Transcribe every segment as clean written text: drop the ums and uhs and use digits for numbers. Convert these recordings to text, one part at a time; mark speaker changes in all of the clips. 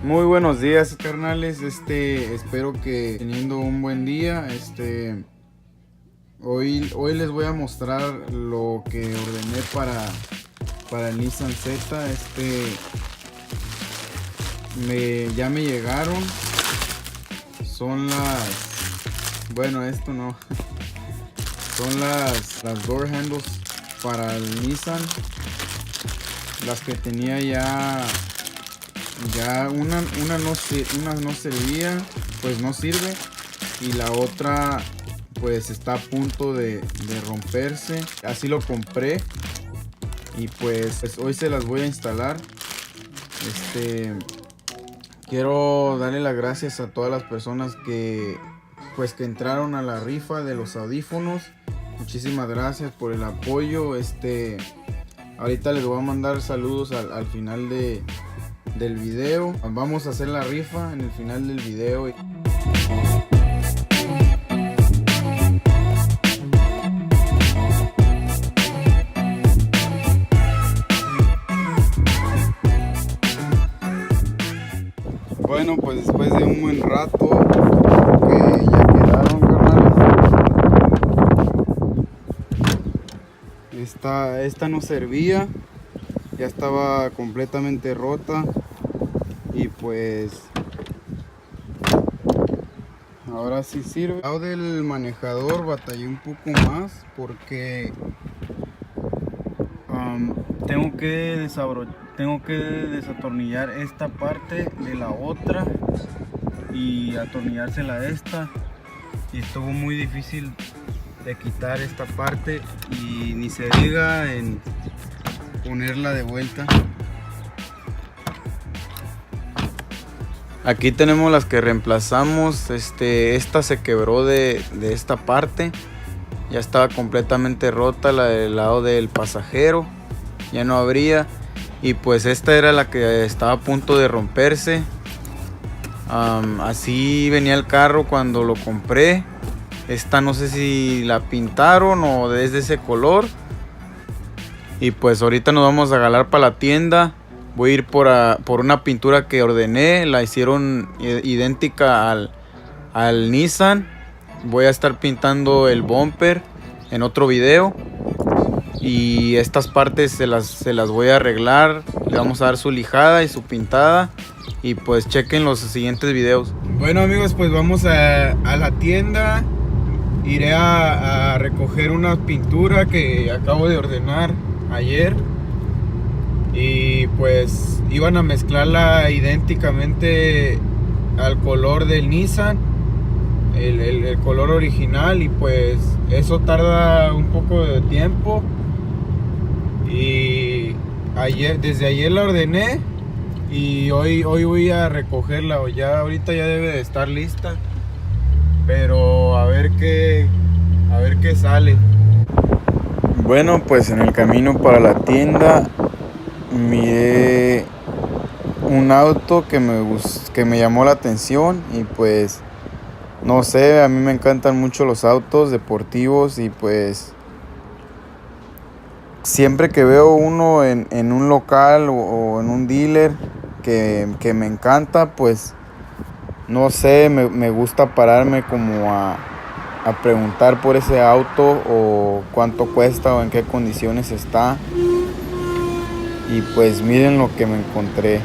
Speaker 1: Muy buenos días, carnales. Espero que teniendo un buen día. Hoy les voy a mostrar lo que ordené para el Nissan Z. Ya me llegaron. Son bueno, esto no. Son las door handles para el Nissan. Las que tenía ya una no servía, pues no sirve, y la otra pues está a punto de romperse. Así lo compré y pues hoy se las voy a instalar. Quiero darle las gracias a todas las personas que entraron a la rifa de los audífonos. Muchísimas gracias por el apoyo. Ahorita les voy a mandar saludos al final del video. Vamos a hacer la rifa en el final del video. Bueno, pues después de un buen rato que ya quedaron, carnales. Esta no servía, ya estaba completamente rota. Y pues ahora sí sirve. Al lado del manejador batallé un poco más porque tengo que desatornillar esta parte de la otra y atornillársela a esta, y estuvo muy difícil de quitar esta parte, y ni se diga en ponerla de vuelta. Aquí tenemos las que reemplazamos. Esta se quebró de esta parte. Ya estaba completamente rota, la del lado del pasajero. Ya no abría. Y pues esta era la que estaba a punto de romperse. Así venía el carro cuando lo compré. Esta no sé si la pintaron o es de ese color. Y pues ahorita nos vamos a jalar para la tienda. Voy a ir por una pintura que ordené. La hicieron idéntica al Nissan. Voy a estar pintando el bumper en otro video. Y estas partes se las voy a arreglar. Le vamos a dar su lijada y su pintada. Y pues chequen los siguientes videos. Bueno, amigos, pues vamos a la tienda. Iré a recoger una pintura que acabo de ordenar ayer. Y pues iban a mezclarla idénticamente al color del Nissan, el color original, y pues eso tarda un poco de tiempo. Y desde ayer la ordené y hoy voy a recogerla. Ahorita ya debe de estar lista, pero a ver qué sale. Bueno, pues en el camino para la tienda miré un auto que me llamó la atención, y pues no sé, a mí me encantan mucho los autos deportivos, y pues siempre que veo uno en un local o en un dealer que me encanta, pues no sé, me gusta pararme como a preguntar por ese auto, o cuánto cuesta o en qué condiciones está. Y pues miren lo que me encontré.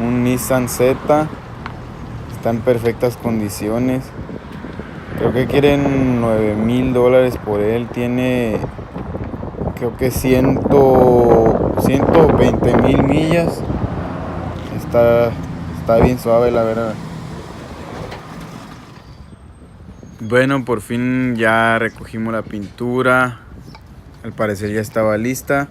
Speaker 1: Un Nissan Z. Está en perfectas condiciones. Creo que quieren $9,000 por él. Tiene, creo que 120,000 millas. Está bien suave, la verdad. Bueno, por fin ya recogimos la pintura. Al parecer ya estaba lista.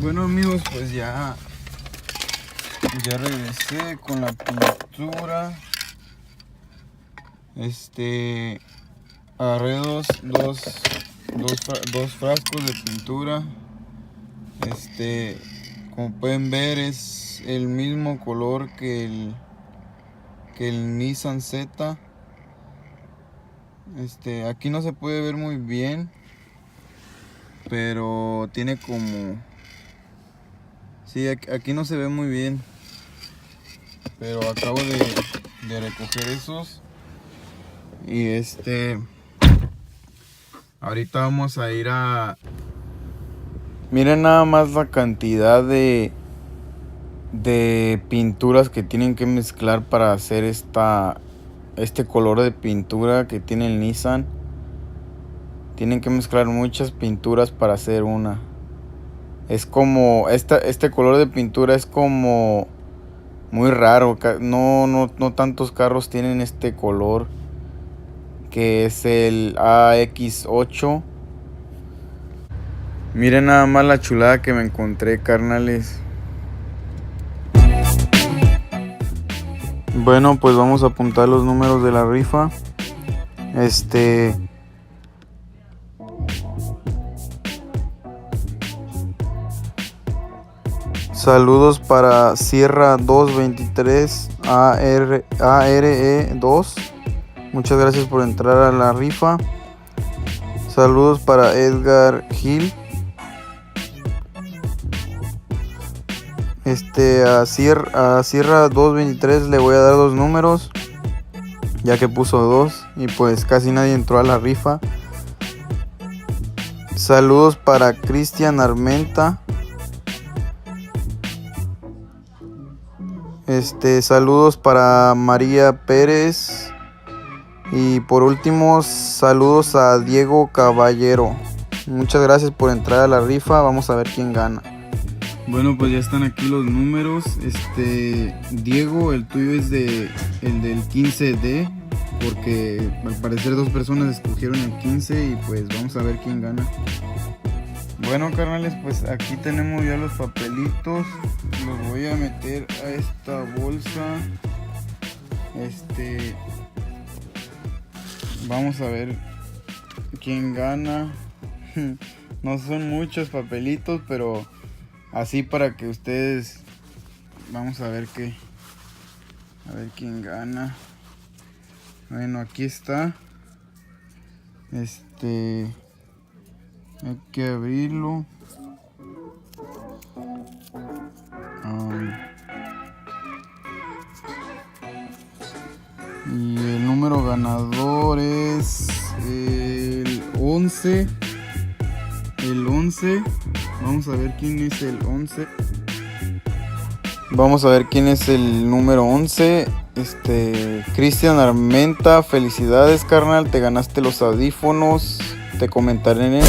Speaker 1: Bueno, amigos, pues ya regresé con la pintura. Agarré dos frascos de pintura. Como pueden ver, es el mismo color que el Nissan Z. Aquí no se puede ver muy bien, pero tiene como... Sí, aquí no se ve muy bien, pero acabo de recoger esos. Y ahorita vamos a ir a... Miren nada más la cantidad de pinturas que tienen que mezclar para hacer este color de pintura que tiene el Nissan. Tienen que mezclar muchas pinturas para hacer una. Es como este color de pintura es como muy raro. No tantos carros tienen este color, que es el AX8. Miren nada más la chulada que me encontré, carnales. Bueno, pues vamos a apuntar los números de la rifa. Saludos para Sierra 223 ARE2. Muchas gracias por entrar a la rifa. Saludos para Edgar Gil. A Sierra 223 le voy a dar 2 números, ya que puso 2 y pues casi nadie entró a la rifa. Saludos para Cristian Armenta. Saludos para María Pérez. Y por último, saludos a Diego Caballero. Muchas gracias por entrar a la rifa. Vamos a ver quién gana. Bueno, pues ya están aquí los números. Diego, el tuyo es el del 15D, porque al parecer 2 personas escogieron el 15 y pues vamos a ver quién gana. Bueno, carnales, pues aquí tenemos ya los papelitos. Los voy a meter a esta bolsa. Vamos a ver quién gana. No son muchos papelitos, pero así para que ustedes... Vamos a ver quién gana. Bueno, aquí está. Hay que abrirlo. Y el número ganador es el 11. El 11. Vamos a ver quién es el 11. Vamos a ver quién es el número 11. Cristian Armenta. Felicidades, carnal. Te ganaste los audífonos. Te comentaré en el...